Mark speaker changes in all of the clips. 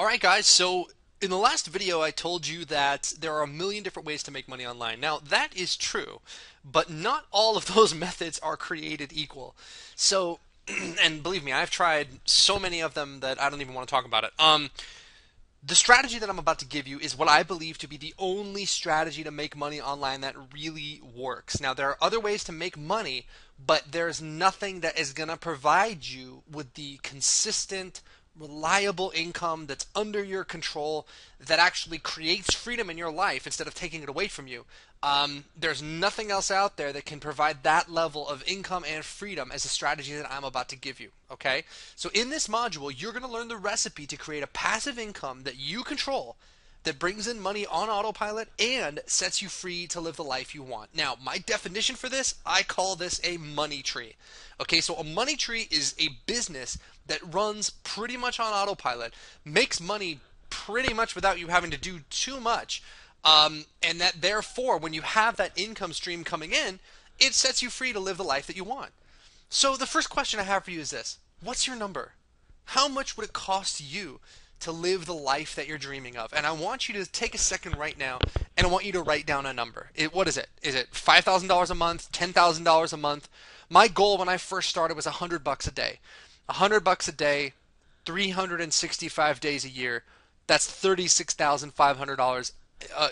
Speaker 1: Alright guys, so in the last video I told you that there are a million different ways to make money online. Now that is true, but not all of those methods are created equal. So, and believe me, I've tried so many of them that I don't even want to talk about it. The strategy that I'm about to give you is what I believe to be the only strategy to make money online that really works. Now, there are other ways to make money, but there's nothing that is going to provide you with the consistent, reliable income that's under your control that actually creates freedom in your life instead of taking it away from you. There's nothing else out there that can provide that level of income and freedom as a strategy that I'm about to give you. Okay? So in this module, you're going to learn the recipe to create a passive income that you control that brings in money on autopilot and sets you free to live the life you want. Now, my definition for this, I call this a money tree. Okay, so a money tree is a business that runs pretty much on autopilot, makes money pretty much without you having to do too much, and that therefore, when you have that income stream coming in, it sets you free to live the life that you want. So the first question I have for you is this: what's your number? How much would it cost you to live the life that you're dreaming of? And I want you to take a second right now and I want you to write down a number. What is it? Is it $5,000 a month, $10,000 a month? My goal when I first started was $100 a day. $100 a day, 365 days a year. That's $36,500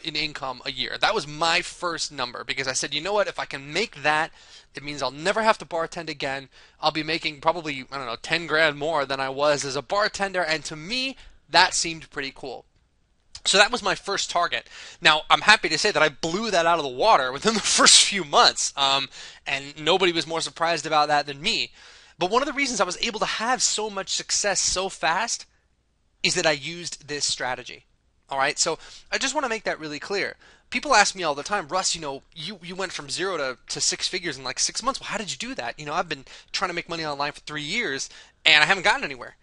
Speaker 1: in income a year. That was my first number because I said, you know what, if I can make that, it means I'll never have to bartend again. I'll be making probably, I don't know, 10 grand more than I was as a bartender, and to me, that seemed pretty cool. So that was my first target. Now, I'm happy to say that I blew that out of the water within the first few months, and nobody was more surprised about that than me. But one of the reasons I was able to have so much success so fast is that I used this strategy. All right, so I just want to make that really clear. People ask me all the time, Russ, you went from zero to six figures in like 6 months. Well, how did you do that? I've been trying to make money online for 3 years and I haven't gotten anywhere.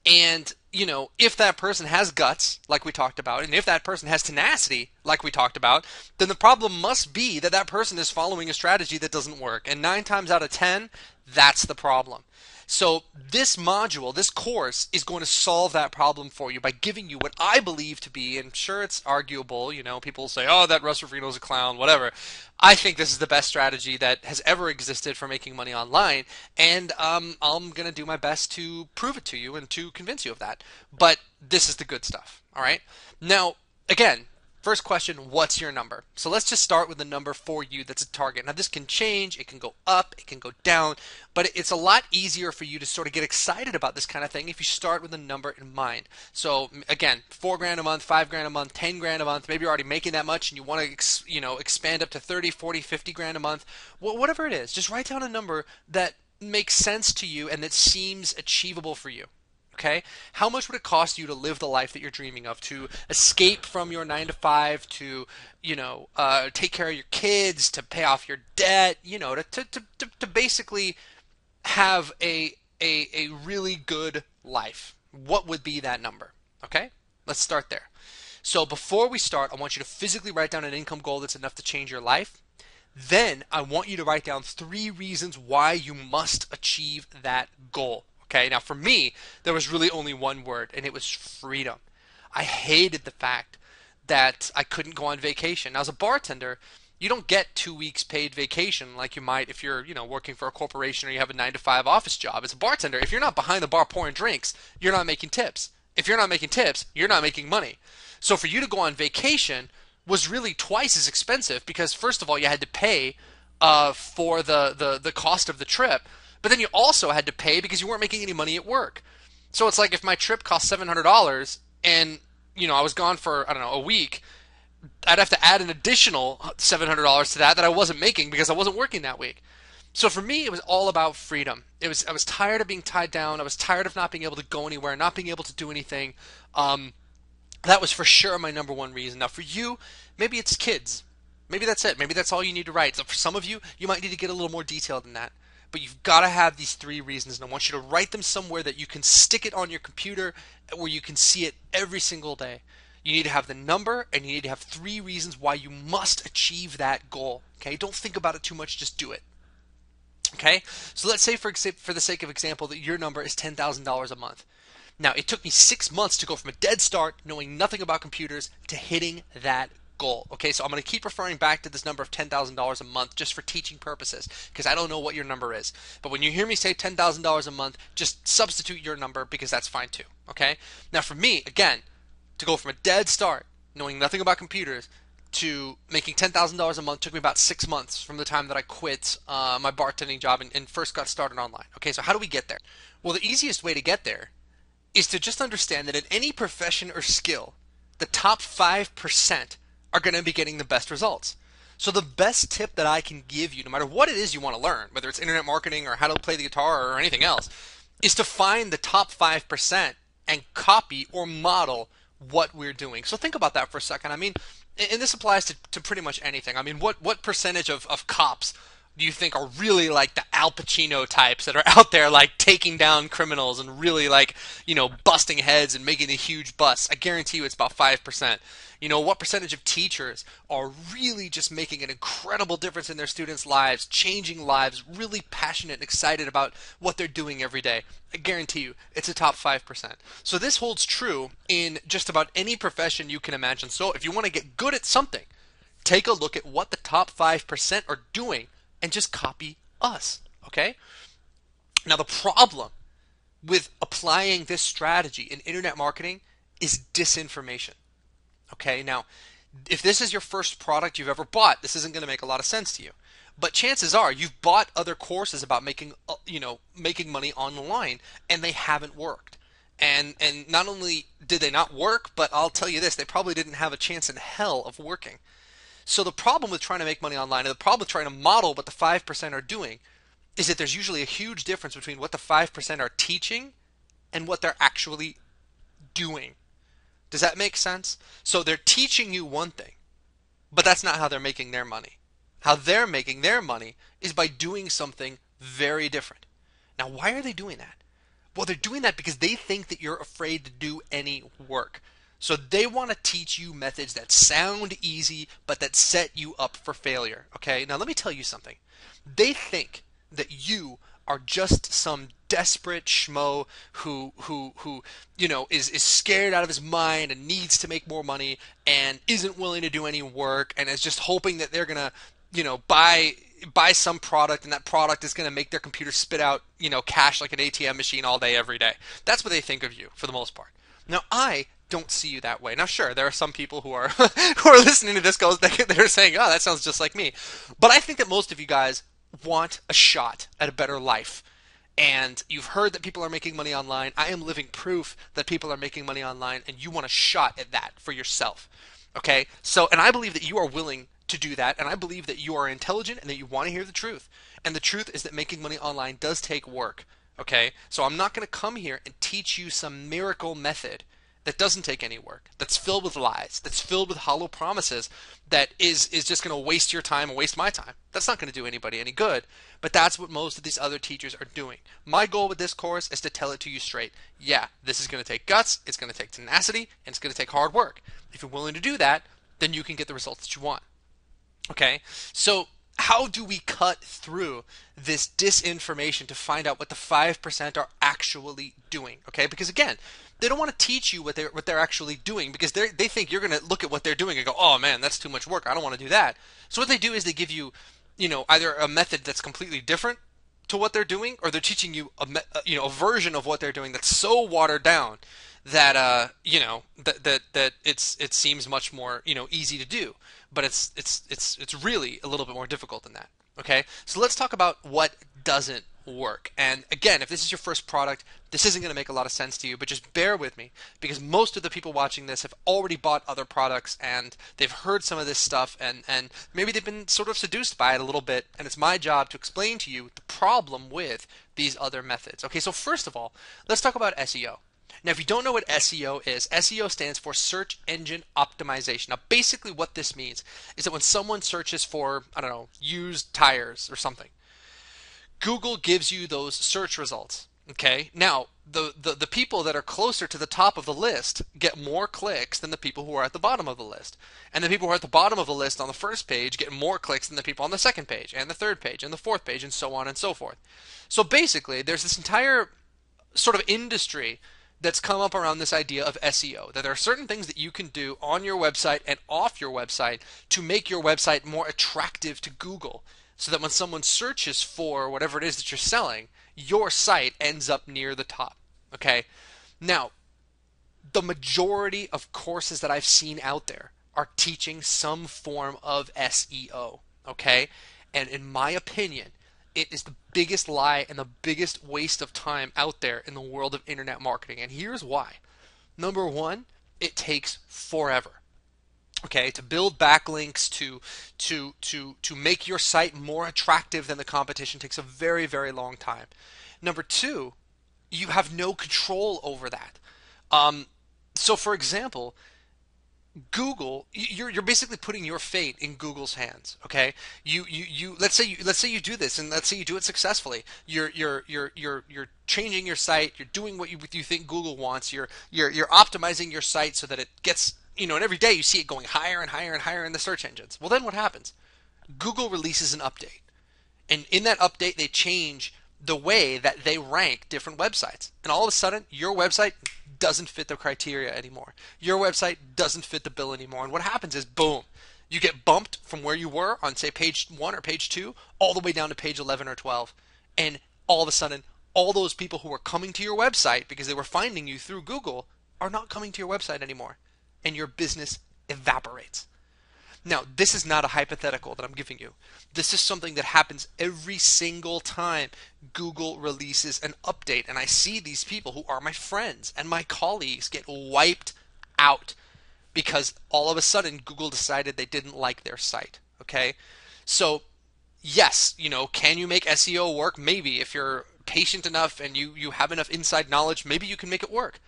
Speaker 1: And, if that person has guts, like we talked about, and if that person has tenacity, like we talked about, then the problem must be that that person is following a strategy that doesn't work. And 9 times out of 10, that's the problem. So this module, this course, is going to solve that problem for you by giving you what I believe to be, and sure, it's arguable, people say, oh, that Russ Ruffino's a clown, whatever. I think this is the best strategy that has ever existed for making money online, and I'm going to do my best to prove it to you and to convince you of that. But this is the good stuff, all right? Now, again, first question, what's your number? So let's just start with the number for you that's a target. Now this can change, it can go up, it can go down, but it's a lot easier for you to sort of get excited about this kind of thing if you start with a number in mind. So again, 4 grand a month, 5 grand a month, 10 grand a month, maybe you're already making that much and you want to expand up to 30, 40, 50 grand a month. Well, whatever it is, just write down a number that makes sense to you and that seems achievable for you. Okay? How much would it cost you to live the life that you're dreaming of, to escape from your 9 to 5, to, take care of your kids, to pay off your debt, to basically have a really good life? What would be that number? Okay? Let's start there. So before we start, I want you to physically write down an income goal that's enough to change your life. Then I want you to write down 3 reasons why you must achieve that goal. Okay, now for me, there was really only one word, and it was freedom. I hated the fact that I couldn't go on vacation. Now, as a bartender, you don't get 2 weeks paid vacation like you might if you're, working for a corporation or you have a 9 to 5 office job. As a bartender, if you're not behind the bar pouring drinks, you're not making tips. If you're not making tips, you're not making money. So for you to go on vacation was really twice as expensive because, first of all, you had to pay for the cost of the trip. But then you also had to pay because you weren't making any money at work. So it's like if my trip cost $700 and, I was gone for, I don't know, a week, I'd have to add an additional $700 to that I wasn't making because I wasn't working that week. So for me, it was all about freedom. I was tired of being tied down. I was tired of not being able to go anywhere, not being able to do anything. That was for sure my number one reason. Now for you, maybe it's kids. Maybe that's it. Maybe that's all you need to write. So for some of you, you might need to get a little more detailed than that. But you've got to have these 3 reasons, and I want you to write them somewhere that you can stick it on your computer where you can see it every single day. You need to have the number, and you need to have 3 reasons why you must achieve that goal. Okay? Don't think about it too much, just do it. Okay? So let's say, for the sake of example, that your number is $10,000 a month. Now, it took me 6 months to go from a dead start, knowing nothing about computers, to hitting that goal. Okay, so I'm going to keep referring back to this number of $10,000 a month just for teaching purposes, because I don't know what your number is. But when you hear me say $10,000 a month, just substitute your number, because that's fine too. Okay, now for me, again, to go from a dead start, knowing nothing about computers, to making $10,000 a month took me about 6 months from the time that I quit my bartending job and first got started online. Okay, so how do we get there? Well, the easiest way to get there is to just understand that in any profession or skill, the top 5% are going to be getting the best results. So the best tip that I can give you, no matter what it is you want to learn, whether it's internet marketing or how to play the guitar or anything else, is to find the top 5% and copy or model what we're doing. So think about that for a second. I mean, and this applies to pretty much anything. I mean, what percentage of cops do you think are really like the Al Pacino types that are out there like taking down criminals and really like, busting heads and making a huge bust? I guarantee you it's about 5%. What percentage of teachers are really just making an incredible difference in their students' lives, changing lives, really passionate and excited about what they're doing every day? I guarantee you it's a top 5%. So this holds true in just about any profession you can imagine. So if you want to get good at something, take a look at what the top 5% are doing and just copy us, okay? Now the problem with applying this strategy in internet marketing is disinformation, okay? Now, if this is your first product you've ever bought, this isn't going to make a lot of sense to you. But chances are you've bought other courses about making money online, and they haven't worked. And not only did they not work, but I'll tell you this, they probably didn't have a chance in hell of working. So the problem with trying to make money online, and the problem with trying to model what the 5% are doing, is that there's usually a huge difference between what the 5% are teaching and what they're actually doing. Does that make sense? So they're teaching you one thing, but that's not how they're making their money. How they're making their money is by doing something very different. Now, why are they doing that? Well, they're doing that because they think that you're afraid to do any work. So they want to teach you methods that sound easy, but that set you up for failure. Okay, now let me tell you something. They think that you are just some desperate schmo who is scared out of his mind and needs to make more money and isn't willing to do any work and is just hoping that they're gonna buy some product, and that product is going to make their computer spit out cash like an ATM machine all day every day. That's what they think of you for the most part. Now, I don't see you that way. Now, sure, there are some people who are who are listening to this they're saying, "Oh, that sounds just like me." But I think that most of you guys want a shot at a better life. And you've heard that people are making money online. I am living proof that people are making money online, and you want a shot at that for yourself. Okay? So, and I believe that you are willing to do that, and I believe that you are intelligent and that you want to hear the truth. And the truth is that making money online does take work. Okay? So I'm not going to come here and teach you some miracle method that doesn't take any work, that's filled with lies, that's filled with hollow promises, that is just going to waste your time and waste my time. That's not going to do anybody any good, but that's what most of these other teachers are doing. My goal with this course is to tell it to you straight. Yeah, this is going to take guts, it's going to take tenacity, and it's going to take hard work. If you're willing to do that, then you can get the results that you want. Okay, so how do we cut through this disinformation to find out what the 5% are actually doing? Okay, because again, they don't want to teach you what they're actually doing, because they think you're going to look at what they're doing and go, "Oh man, that's too much work. I don't want to do that." So what they do is they give you, either a method that's completely different to what they're doing, or they're teaching you a version of what they're doing that's so watered down that that it seems much more easy to do, but it's really a little bit more difficult than that. Okay, so let's talk about what doesn't work. And again, if this is your first product, this isn't going to make a lot of sense to you, but just bear with me, because most of the people watching this have already bought other products and they've heard some of this stuff, and maybe they've been sort of seduced by it a little bit, and it's my job to explain to you the problem with these other methods. Okay, so first of all, let's talk about SEO. Now, if you don't know what SEO is, SEO stands for Search Engine Optimization. Now, basically what this means is that when someone searches for, I don't know, used tires or something, Google gives you those search results. Okay, now the people that are closer to the top of the list get more clicks than the people who are at the bottom of the list, and the people who are at the bottom of the list on the first page get more clicks than the people on the second page and the third page and the fourth page, and so on and so forth. So basically, there's this entire sort of industry that's come up around this idea of SEO, that there are certain things that you can do on your website and off your website to make your website more attractive to Google, so that when someone searches for whatever it is that you're selling, your site ends up near the top. Okay? Now, the majority of courses that I've seen out there are teaching some form of SEO. Okay? And in my opinion, it is the biggest lie and the biggest waste of time out there in the world of internet marketing. And here's why. Number one, it takes forever. Okay, to build backlinks, to make your site more attractive than the competition takes a very, very long time. Number two, you have no control over that. So for example, Google, you're basically putting your fate in Google's hands. Okay, you let's say you do this, and let's say you do it successfully. You're changing your site. You're doing what you think Google wants. You're optimizing your site so that it gets, and every day you see it going higher and higher and higher in the search engines. Well, then what happens? Google releases an update, and in that update they change the way that they rank different websites, and all of a sudden your website doesn't fit the criteria anymore. Your website doesn't fit the bill anymore. And what happens is, boom, you get bumped from where you were on, say, page 1 or page 2 all the way down to page 11 or 12. And all of a sudden, all those people who were coming to your website because they were finding you through Google are not coming to your website anymore. And your business evaporates. Now, this is not a hypothetical that I'm giving you. This is something that happens every single time Google releases an update. And I see these people who are my friends and my colleagues get wiped out because all of a sudden Google decided they didn't like their site. Okay? So, yes, can you make SEO work? Maybe. If you're patient enough and you have enough inside knowledge, maybe you can make it work.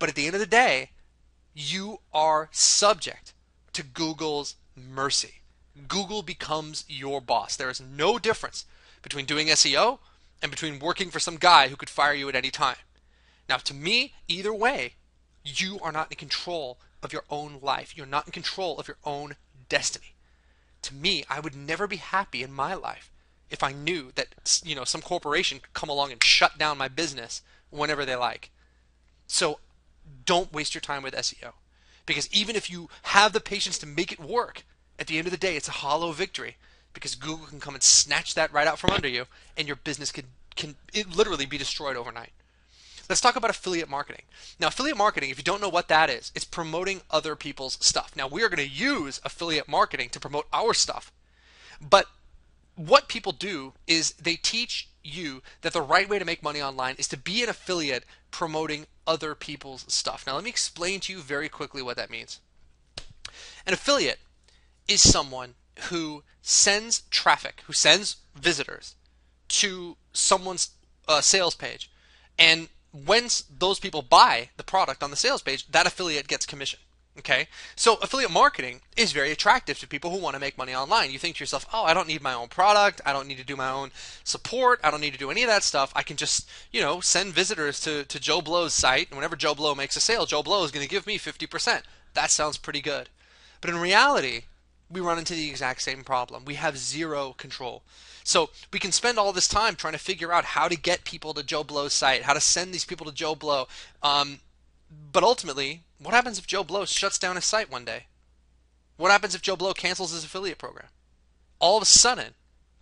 Speaker 1: But at the end of the day, you are subject to Google's mercy. Google becomes your boss. There is no difference between doing SEO and between working for some guy who could fire you at any time. Now, to me, either way, you are not in control of your own life. You're not in control of your own destiny. To me, I would never be happy in my life if I knew that, some corporation could come along and shut down my business whenever they like. So don't waste your time with SEO. Because even if you have the patience to make it work, at the end of the day, it's a hollow victory. Because Google can come and snatch that right out from under you, and your business can literally be destroyed overnight. Let's talk about affiliate marketing. Now, affiliate marketing, if you don't know what that is, it's promoting other people's stuff. Now, we are going to use affiliate marketing to promote our stuff. But what people do is they teach you that the right way to make money online is to be an affiliate promoting other people's stuff. Now, let me explain to you very quickly what that means. An affiliate is someone who sends traffic, who sends visitors to someone's sales page. And when those people buy the product on the sales page, that affiliate gets commission. Okay, so affiliate marketing is very attractive to people who want to make money online. You think to yourself, oh, I don't need my own product. I don't need to do my own support. I don't need to do any of that stuff. I can just, send visitors to Joe Blow's site. And whenever Joe Blow makes a sale, Joe Blow is going to give me 50%. That sounds pretty good. But in reality, we run into the exact same problem. We have zero control. So we can spend all this time trying to figure out how to get people to Joe Blow's site, how to send these people to Joe Blow. But ultimately, what happens if Joe Blow shuts down his site one day? What happens if Joe Blow cancels his affiliate program? All of a sudden,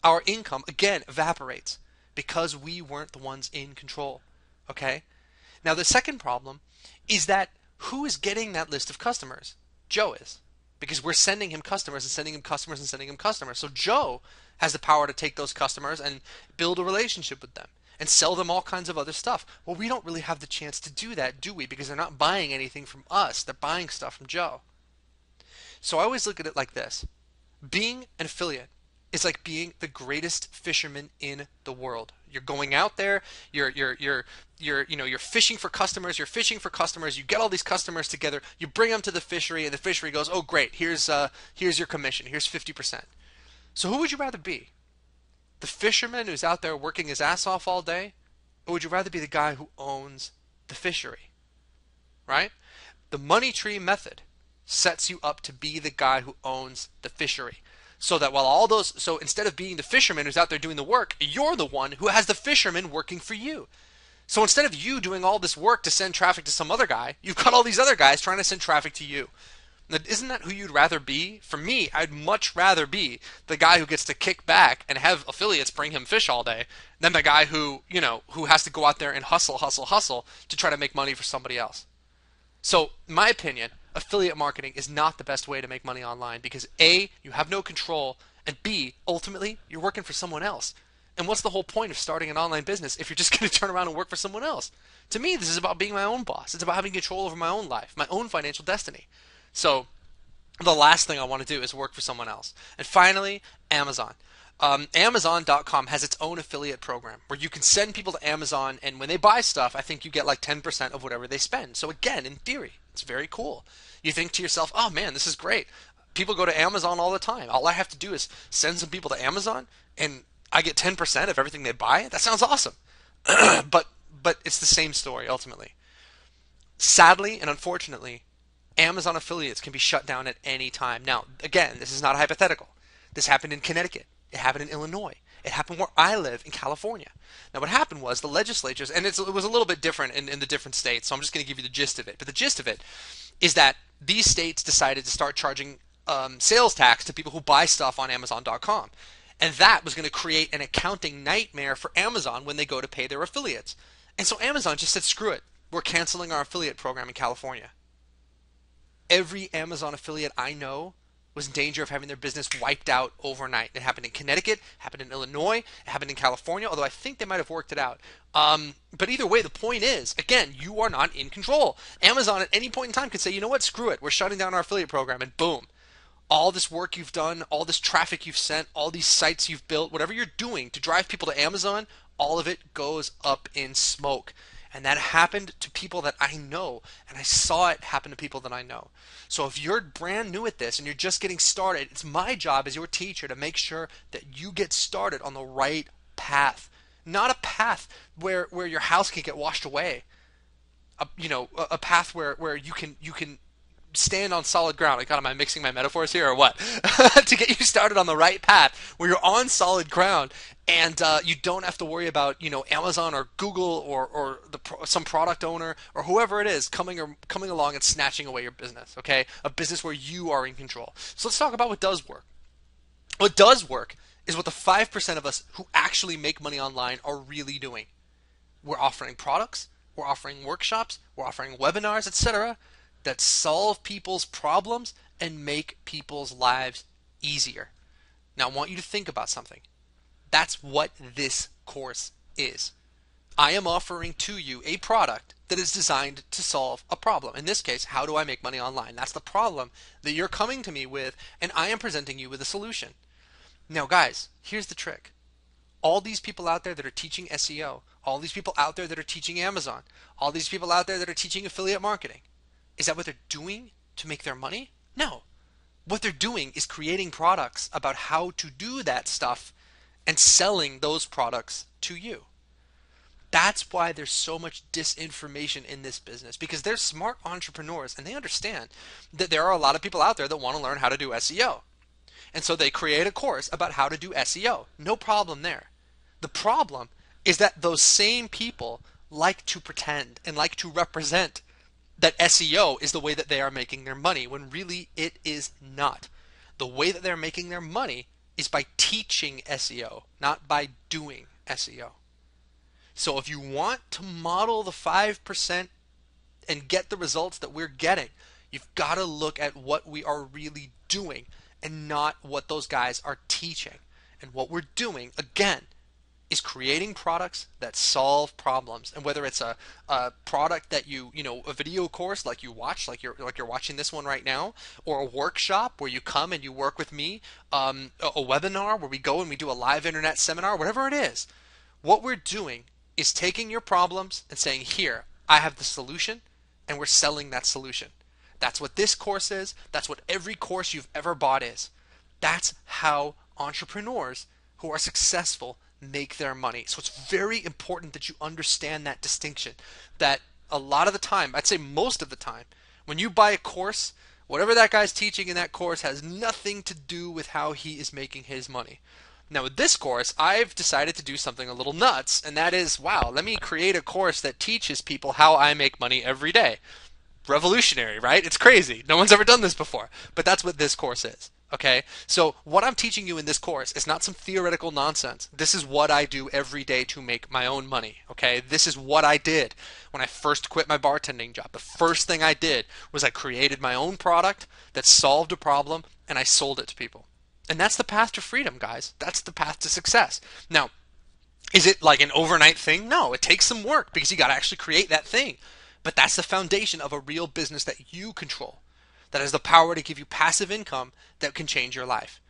Speaker 1: our income, again, evaporates because we weren't the ones in control. Okay? Now, the second problem is that who is getting that list of customers? Joe is. Because we're sending him customers and sending him customers and sending him customers. So Joe has the power to take those customers and build a relationship with them and sell them all kinds of other stuff. Well, we don't really have the chance to do that, do we? Because they're not buying anything from us. They're buying stuff from Joe. So I always look at it like this. Being an affiliate is like being the greatest fisherman in the world. You're going out there, you're fishing for customers, you get all these customers together, you bring them to the fishery, and the fishery goes, oh great, here's your commission, here's 50%. So who would you rather be? The fisherman who's out there working his ass off all day? Or would you rather be the guy who owns the fishery? Right? The money tree method sets you up to be the guy who owns the fishery. So that so instead of being the fisherman who's out there doing the work, you're the one who has the fisherman working for you. So instead of you doing all this work to send traffic to some other guy, you've got all these other guys trying to send traffic to you. Now, isn't that who you'd rather be? For me, I'd much rather be the guy who gets to kick back and have affiliates bring him fish all day than the guy who, who has to go out there and hustle, hustle, hustle to try to make money for somebody else. So, in my opinion, affiliate marketing is not the best way to make money online because A, you have no control, and B, ultimately, you're working for someone else. And what's the whole point of starting an online business if you're just going to turn around and work for someone else? To me, this is about being my own boss. It's about having control over my own life, my own financial destiny. So, the last thing I want to do is work for someone else. And finally, Amazon. Amazon.com has its own affiliate program where you can send people to Amazon, and when they buy stuff, I think you get like 10% of whatever they spend. So again, in theory, it's very cool. You think to yourself, oh man, this is great. People go to Amazon all the time. All I have to do is send some people to Amazon, and I get 10% of everything they buy. That sounds awesome. but it's the same story ultimately. Sadly and unfortunately, Amazon affiliates can be shut down at any time. Now, again, this is not a hypothetical. This happened in Connecticut. It happened in Illinois. It happened where I live in California. Now, what happened was the legislatures, and it was a little bit different in the different states, so I'm just going to give you the gist of it. But the gist of it is that these states decided to start charging sales tax to people who buy stuff on Amazon.com. And that was going to create an accounting nightmare for Amazon when they go to pay their affiliates. And so Amazon just said, screw it. We're canceling our affiliate program in California. Every Amazon affiliate I know was in danger of having their business wiped out overnight. It happened in Connecticut, happened in Illinois, it happened in California, although I think they might have worked it out. But either way, the point is, again, you are not in control. Amazon at any point in time could say, you know what, screw it, we're shutting down our affiliate program, and boom. All this work you've done, all this traffic you've sent, all these sites you've built, whatever you're doing to drive people to Amazon, all of it goes up in smoke. And that happened to people that I know, and I saw it happen to people that I know. So if you're brand new at this and you're just getting started, it's my job as your teacher to make sure that you get started on the right path. Not a path where your house can get washed away. A path where you can stand on solid ground. God, am I mixing my metaphors here or what? To get you started on the right path where you're on solid ground and you don't have to worry about Amazon or Google or some product owner or whoever it is coming along and snatching away your business. Okay, a business where you are in control. So let's talk about what does work. What does work is what the 5% of us who actually make money online are really doing. We're offering products, we're offering workshops, we're offering webinars, etc. that solve people's problems and make people's lives easier. Now, I want you to think about something. That's what this course is. I am offering to you a product that is designed to solve a problem. In this case, how do I make money online? That's the problem that you're coming to me with, and I am presenting you with a solution. Now, guys, here's the trick. All these people out there that are teaching SEO, all these people out there that are teaching Amazon, all these people out there that are teaching affiliate marketing, is that what they're doing to make their money? No. What they're doing is creating products about how to do that stuff and selling those products to you. That's why there's so much disinformation in this business, because they're smart entrepreneurs and they understand that there are a lot of people out there that want to learn how to do SEO. And so they create a course about how to do SEO. No problem there. The problem is that those same people like to pretend and like to represent that SEO is the way that they are making their money, when really it is not. The way that they're making their money is by teaching SEO, not by doing SEO. So if you want to model the 5% and get the results that we're getting, you've got to look at what we are really doing and not what those guys are teaching. And what we're doing, again, is creating products that solve problems. And whether it's a product that a video course like you watch, like you're watching this one right now, or a workshop where you come and you work with me, a webinar where we go and we do a live internet seminar, whatever it is, what we're doing is taking your problems and saying, here, I have the solution, and we're selling that solution. That's what this course is. That's what every course you've ever bought is. That's how entrepreneurs who are successful make their money. So it's very important that you understand that distinction, that a lot of the time, I'd say most of the time, when you buy a course, whatever that guy's teaching in that course has nothing to do with how he is making his money. Now with this course, I've decided to do something a little nuts, and that is, wow, let me create a course that teaches people how I make money every day. Revolutionary, right? It's crazy. No one's ever done this before. But that's what this course is. Okay? So what I'm teaching you in this course is not some theoretical nonsense. This is what I do every day to make my own money. Okay? This is what I did when I first quit my bartending job. The first thing I did was I created my own product that solved a problem and I sold it to people. And that's the path to freedom, guys. That's the path to success. Now, is it like an overnight thing? No, it takes some work because you got to actually create that thing. But that's the foundation of a real business that you control, that has the power to give you passive income that can change your life.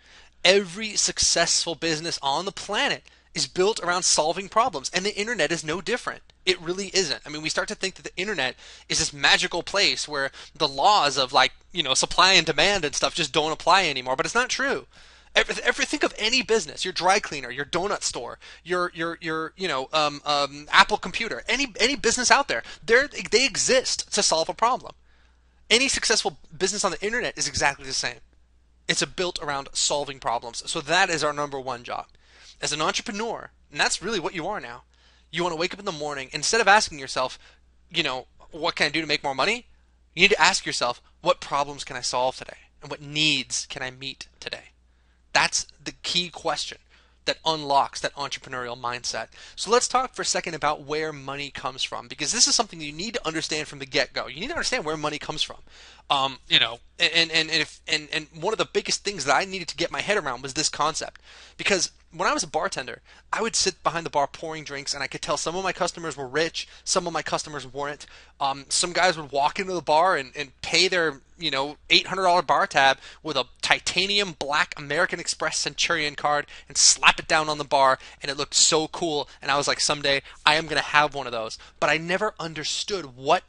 Speaker 1: Every successful business on the planet is built around solving problems, and the internet is no different. It really isn't. I mean, we start to think that the internet is this magical place where the laws of, like, supply and demand and stuff just don't apply anymore, but it's not true. Think of any business: your dry cleaner, your donut store, your Apple computer, any business out there. They exist to solve a problem. Any successful business on the internet is exactly the same. It's built around solving problems. So that is our number one job as an entrepreneur, and that's really what you are now. You want to wake up in the morning, instead of asking yourself, what can I do to make more money? You need to ask yourself, what problems can I solve today, and what needs can I meet today? That's the key question that unlocks that entrepreneurial mindset. So let's talk for a second about where money comes from, because this is something you need to understand from the get-go. You need to understand where money comes from. And one of the biggest things that I needed to get my head around was this concept, because when I was a bartender, I would sit behind the bar pouring drinks, and I could tell some of my customers were rich, some of my customers weren't. Some guys would walk into the bar and pay their $800 bar tab with a titanium black American Express Centurion card and slap it down on the bar, and it looked so cool. And I was like, someday I am going to have one of those. But I never understood what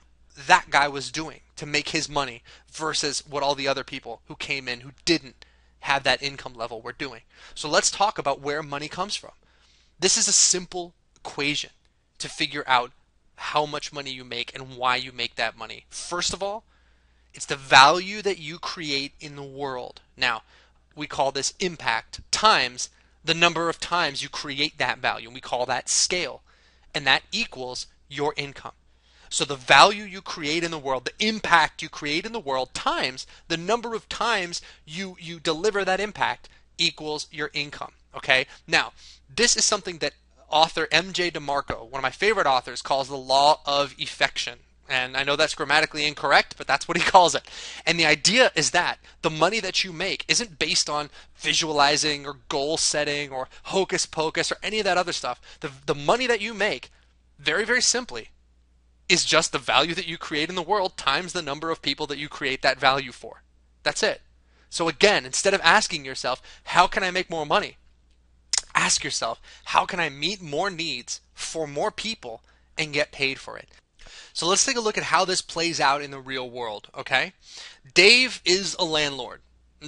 Speaker 1: that guy was doing to make his money versus what all the other people who came in who didn't have that income level were doing. So let's talk about where money comes from. This is a simple equation to figure out how much money you make and why you make that money. First of all, it's the value that you create in the world. Now, we call this impact times the number of times you create that value, and we call that scale. And that equals your income. So the value you create in the world, the impact you create in the world, times the number of times you deliver that impact equals your income. Okay? Now, this is something that author M.J. DeMarco, one of my favorite authors, calls the law of effection. And I know that's grammatically incorrect, but that's what he calls it. And the idea is that the money that you make isn't based on visualizing or goal setting or hocus pocus or any of that other stuff. The money that you make, very, very simply, is just the value that you create in the world times the number of people that you create that value for. That's it. So again, instead of asking yourself, how can I make more money? Ask yourself, how can I meet more needs for more people and get paid for it? So let's take a look at how this plays out in the real world, okay? Dave is a landlord.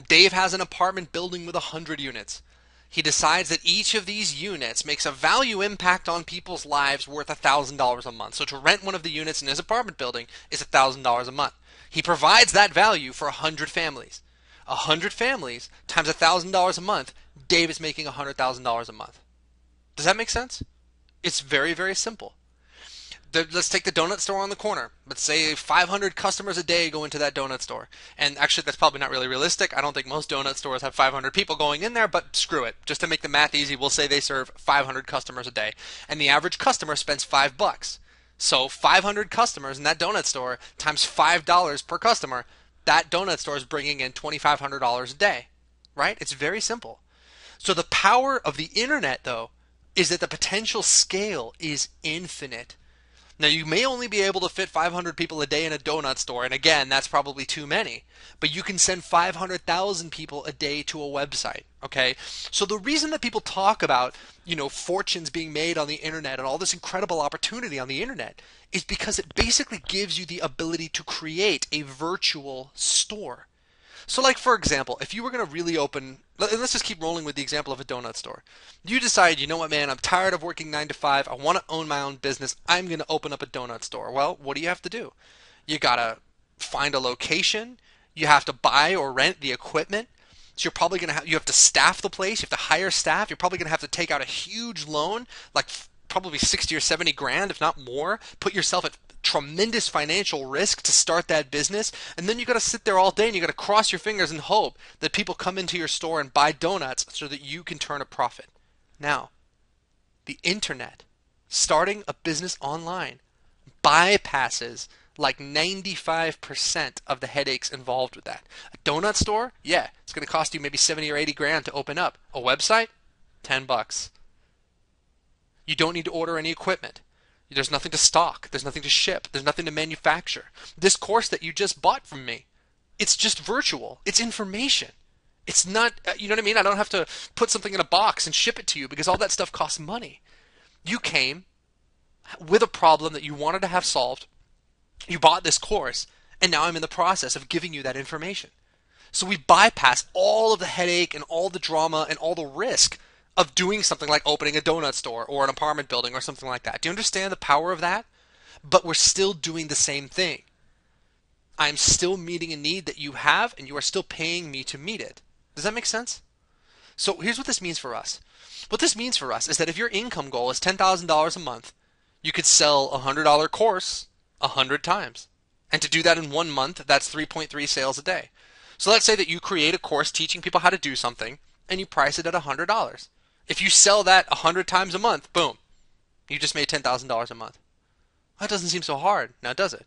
Speaker 1: Dave has an apartment building with 100 units. He decides that each of these units makes a value impact on people's lives worth $1,000 a month. So to rent one of the units in his apartment building is $1,000 a month. He provides that value for 100 families. 100 families times $1,000 a month, Dave is making $100,000 a month. Does that make sense? It's very, very simple. Let's take the donut store on the corner. Let's say 500 customers a day go into that donut store. And actually, that's probably not really realistic. I don't think most donut stores have 500 people going in there, but screw it. Just to make the math easy, we'll say they serve 500 customers a day. And the average customer spends $5. So 500 customers in that donut store times $5 per customer, that donut store is bringing in $2,500 a day. Right? It's very simple. So the power of the internet, though, is that the potential scale is infinite. Now, you may only be able to fit 500 people a day in a donut store, and again, that's probably too many. But you can send 500,000 people a day to a website, okay? So the reason that people talk about, fortunes being made on the internet and all this incredible opportunity on the internet is because it basically gives you the ability to create a virtual store. So like, for example, if you were going to really open, let's just keep rolling with the example of a donut store. You decide, you know what, man, I'm tired of working 9 to 5. I want to own my own business. I'm going to open up a donut store. Well, what do you have to do? You got to find a location. You have to buy or rent the equipment. So you're probably going to you have to staff the place, you have to hire staff, you're probably going to have to take out a huge loan, like probably 60 or 70 grand, if not more, put yourself at tremendous financial risk to start that business, and then you got to sit there all day and you got to cross your fingers and hope that people come into your store and buy donuts so that you can turn a profit. Now, the internet, starting a business online, bypasses like 95% of the headaches involved with that. A donut store, yeah, it's going to cost you maybe 70 or 80 grand to open up. A website, 10 bucks. You don't need to order any equipment. There's nothing to stock. There's nothing to ship. There's nothing to manufacture. This course that you just bought from me, it's just virtual. It's information. It's not, you know what I mean? I don't have to put something in a box and ship it to you because all that stuff costs money. You came with a problem that you wanted to have solved. You bought this course, and now I'm in the process of giving you that information. So we bypass all of the headache and all the drama and all the risk of doing something like opening a donut store or an apartment building or something like that. Do you understand the power of that? But we're still doing the same thing. I'm still meeting a need that you have, and you are still paying me to meet it. Does that make sense? So here's what this means for us. What this means for us is that if your income goal is $10,000 a month, you could sell a $100 course 100 times. And to do that in 1 month, that's 3.3 sales a day. So let's say that you create a course teaching people how to do something, and you price it at $100. If you sell that 100 times a month, boom, you just made $10,000 a month. That doesn't seem so hard, now does it?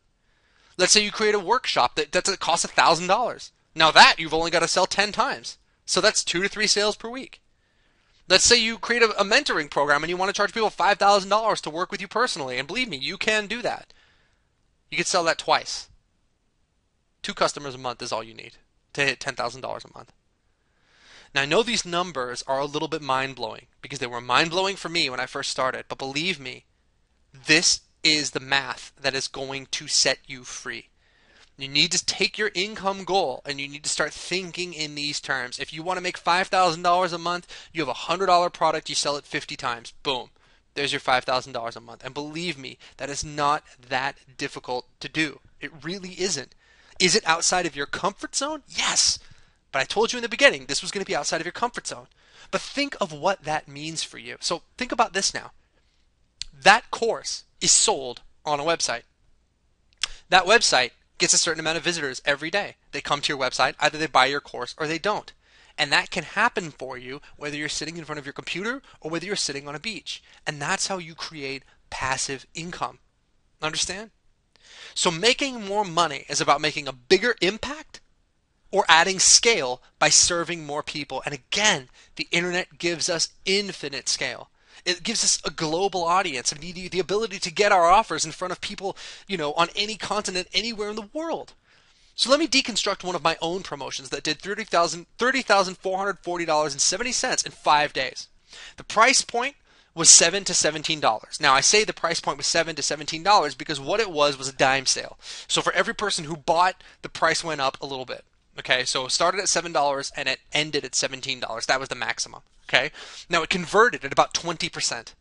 Speaker 1: Let's say you create a workshop that costs $1,000. Now that you've only got to sell 10 times. So that's 2 to 3 sales per week. Let's say you create a mentoring program and you want to charge people $5,000 to work with you personally. And believe me, you can do that. You could sell that twice. 2 customers a month is all you need to hit $10,000 a month. Now, I know these numbers are a little bit mind-blowing because they were mind-blowing for me when I first started. But believe me, this is the math that is going to set you free. You need to take your income goal and you need to start thinking in these terms. If you want to make $5,000 a month, you have a $100 product, you sell it 50 times. Boom. There's your $5,000 a month. And believe me, that is not that difficult to do. It really isn't. Is it outside of your comfort zone? Yes. But I told you in the beginning, this was going to be outside of your comfort zone. But think of what that means for you. So think about this now. That course is sold on a website. That website gets a certain amount of visitors every day. They come to your website, either they buy your course or they don't. And that can happen for you whether you're sitting in front of your computer or whether you're sitting on a beach. And that's how you create passive income. Understand? So making more money is about making a bigger impact or adding scale by serving more people. And again, the internet gives us infinite scale. It gives us a global audience and the ability to get our offers in front of people, on any continent, anywhere in the world. So let me deconstruct one of my own promotions that did $30,440.70 in 5 days. The price point was $7 to $17. Now I say the price point was $7 to $17 because what it was a dime sale. So for every person who bought, the price went up a little bit. Okay, so it started at $7 and it ended at $17. That was the maximum. Okay, now it converted at about 20%.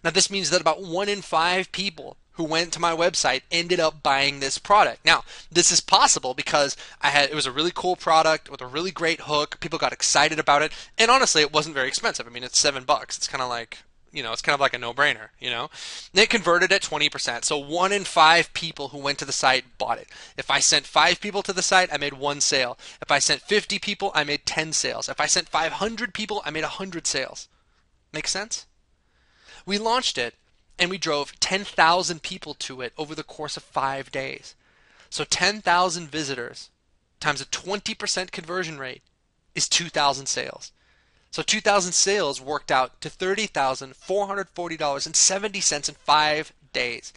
Speaker 1: Now this means that about 1 in 5 people who went to my website ended up buying this product. Now this is possible because it was a really cool product with a really great hook. People got excited about it, and honestly, it wasn't very expensive. I mean, it's $7. It's kind of like it's kind of like a no-brainer, And it converted at 20%. So 1 in 5 people who went to the site bought it. If I sent 5 people to the site, I made 1 sale. If I sent 50 people, I made 10 sales. If I sent 500 people, I made 100 sales. Make sense? We launched it, and we drove 10,000 people to it over the course of 5 days. So 10,000 visitors times a 20% conversion rate is 2,000 sales. So 2,000 sales worked out to $30,440.70 in 5 days.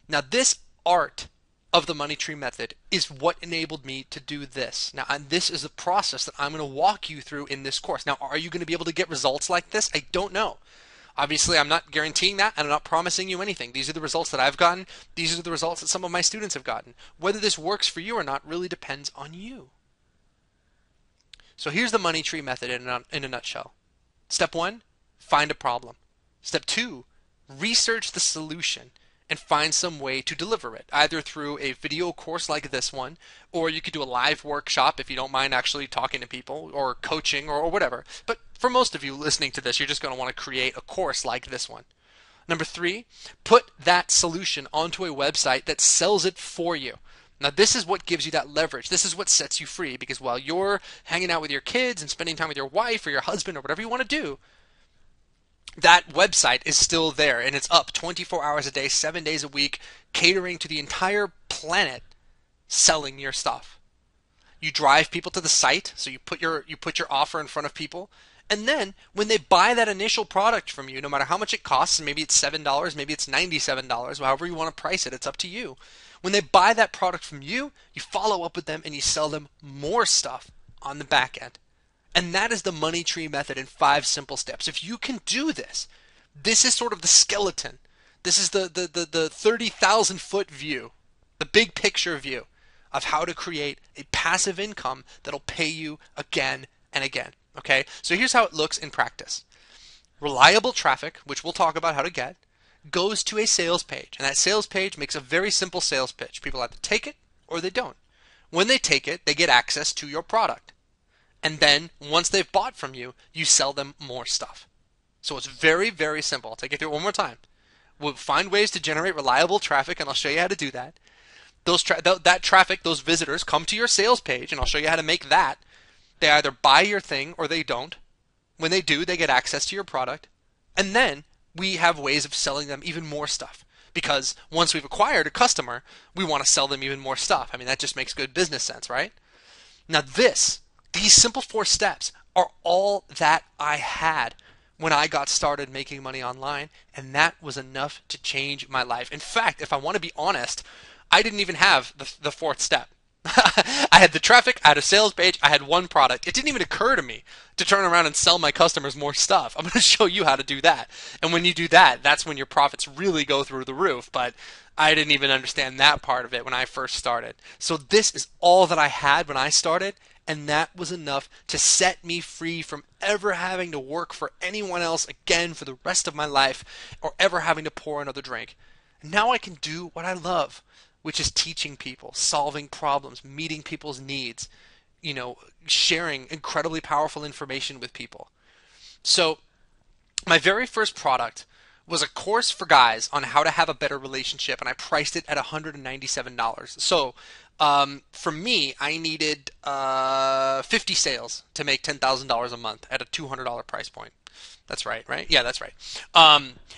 Speaker 1: Now this art of the money tree method is what enabled me to do this. Now, and this is the process that I'm going to walk you through in this course. Now, are you going to be able to get results like this? I don't know. Obviously, I'm not guaranteeing that, and I'm not promising you anything. These are the results that I've gotten. These are the results that some of my students have gotten. Whether this works for you or not really depends on you. So here's the money tree method in a nutshell. Step 1, find a problem. Step 2, research the solution and find some way to deliver it, either through a video course like this one, or you could do a live workshop if you don't mind actually talking to people, or coaching, or whatever. But for most of you listening to this, you're just going to want to create a course like this one. Number 3, put that solution onto a website that sells it for you. Now, this is what gives you that leverage. This is what sets you free, because while you're hanging out with your kids and spending time with your wife or your husband or whatever you want to do, that website is still there, and it's up 24 hours a day, 7 days a week, catering to the entire planet, selling your stuff. You drive people to the site, so you put your offer in front of people, and then when they buy that initial product from you, no matter how much it costs, and maybe it's $7, maybe it's $97, however you want to price it, it's up to you. When they buy that product from you, you follow up with them and you sell them more stuff on the back end. And that is the money tree method in 5 simple steps. If you can do this, this is sort of the skeleton. This is the 30,000 foot view, the big picture view of how to create a passive income that'll pay you again and again. Okay, so here's how it looks in practice. Reliable traffic, which we'll talk about how to get, goes to a sales page. And that sales page makes a very simple sales pitch. People either take it or they don't. When they take it, they get access to your product. And then once they've bought from you, you sell them more stuff. So it's very, very simple. I'll take you through it one more time. We'll find ways to generate reliable traffic, and I'll show you how to do that. That traffic, those visitors, come to your sales page, and I'll show you how to make that. They either buy your thing or they don't. When they do, they get access to your product. And then we have ways of selling them even more stuff. Because once we've acquired a customer, we want to sell them even more stuff. I mean, that just makes good business sense, right? Now these simple 4 steps are all that I had when I got started making money online, and that was enough to change my life. In fact, if I want to be honest, I didn't even have the 4th step. I had the traffic, I had a sales page, I had one product. It didn't even occur to me to turn around and sell my customers more stuff. I'm going to show you how to do that. And when you do that, that's when your profits really go through the roof. But I didn't even understand that part of it when I first started. So this is all that I had when I started, and that was enough to set me free from ever having to work for anyone else again for the rest of my life, or ever having to pour another drink. Now I can do what I love, which is teaching people, solving problems, meeting people's needs, sharing incredibly powerful information with people. So my very first product was a course for guys on how to have a better relationship, and I priced it at $197. So for me, I needed 50 sales to make $10,000 a month at a $200 price point. That's right? Yeah, that's right.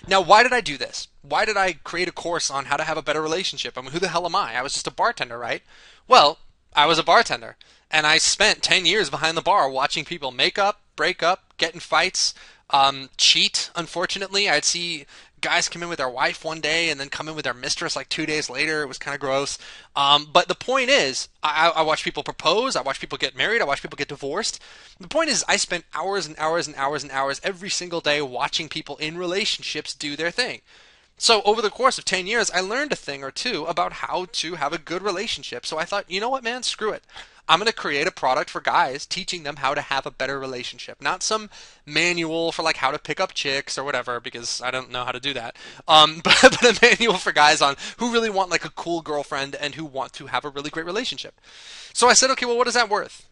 Speaker 1: Now, why did I do this? Why did I create a course on how to have a better relationship? I mean, who the hell am I? I was just a bartender, right? Well, I was a bartender, and I spent 10 years behind the bar watching people make up, break up, get in fights, cheat, unfortunately. I'd see guys come in with their wife one day and then come in with their mistress like 2 days later. It was kind of gross. But the point is, I watch people propose. I watch people get married. I watch people get divorced. The point is, I spent hours and hours and hours and hours every single day watching people in relationships do their thing. So over the course of 10 years, I learned a thing or two about how to have a good relationship. So I thought, you know what, man, screw it. I'm going to create a product for guys, teaching them how to have a better relationship. Not some manual for like how to pick up chicks or whatever, because I don't know how to do that. But a manual for guys on who really want like a cool girlfriend and who want to have a really great relationship. So I said, okay, well, what is that worth?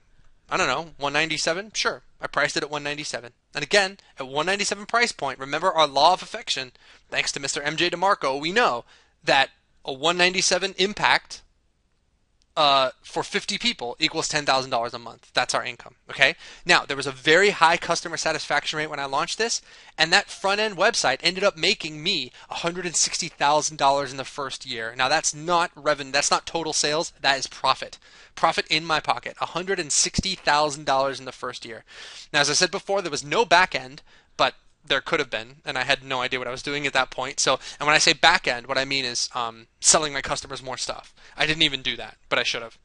Speaker 1: I don't know, $197? Sure. I priced it at $197. And again, at $197 price point, remember our law of affection, thanks to Mr. MJ DeMarco, we know that a $197 impact for 50 people equals $10,000 a month. That's our income, okay? Now, there was a very high customer satisfaction rate when I launched this, and that front-end website ended up making me $160,000 in the first year. Now, that's not revenue. That's not total sales. That is profit. Profit in my pocket, $160,000 in the first year. Now, as I said before, there was no back end, but there could have been, and I had no idea what I was doing at that point. So, and when I say back end, what I mean is selling my customers more stuff. I didn't even do that, but I should have.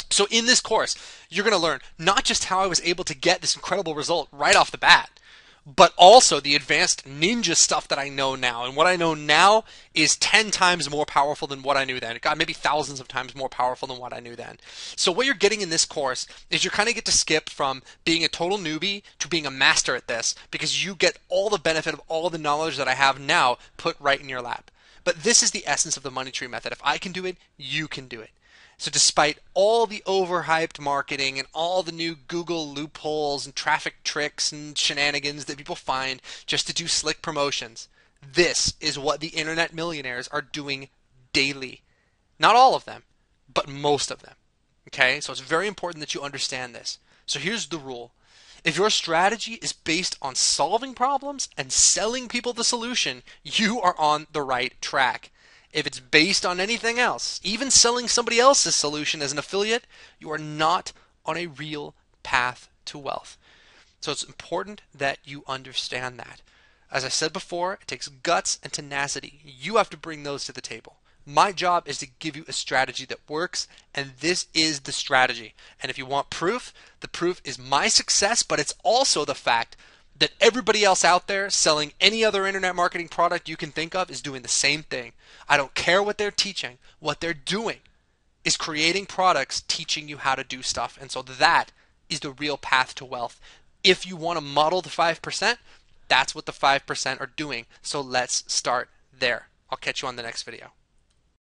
Speaker 1: So in this course, you're going to learn not just how I was able to get this incredible result right off the bat, but also the advanced ninja stuff that I know now. And what I know now is 10 times more powerful than what I knew then. God, maybe thousands of times more powerful than what I knew then. So what you're getting in this course is you kind of get to skip from being a total newbie to being a master at this, because you get all the benefit of all the knowledge that I have now put right in your lap. But this is the essence of the money tree method. If I can do it, you can do it. So despite all the overhyped marketing and all the new Google loopholes and traffic tricks and shenanigans that people find just to do slick promotions, this is what the internet millionaires are doing daily. Not all of them, but most of them. Okay? So it's very important that you understand this. So here's the rule. If your strategy is based on solving problems and selling people the solution, you are on the right track. If it's based on anything else, even selling somebody else's solution as an affiliate, you are not on a real path to wealth. So it's important that you understand that. As I said before, it takes guts and tenacity. You have to bring those to the table. My job is to give you a strategy that works, and this is the strategy. And if you want proof, the proof is my success, but it's also the fact that everybody else out there selling any other internet marketing product you can think of is doing the same thing. I don't care what they're teaching. What they're doing is creating products teaching you how to do stuff. And so that is the real path to wealth. If you want to model the 5%, that's what the 5% are doing. So let's start there. I'll catch you on the next video.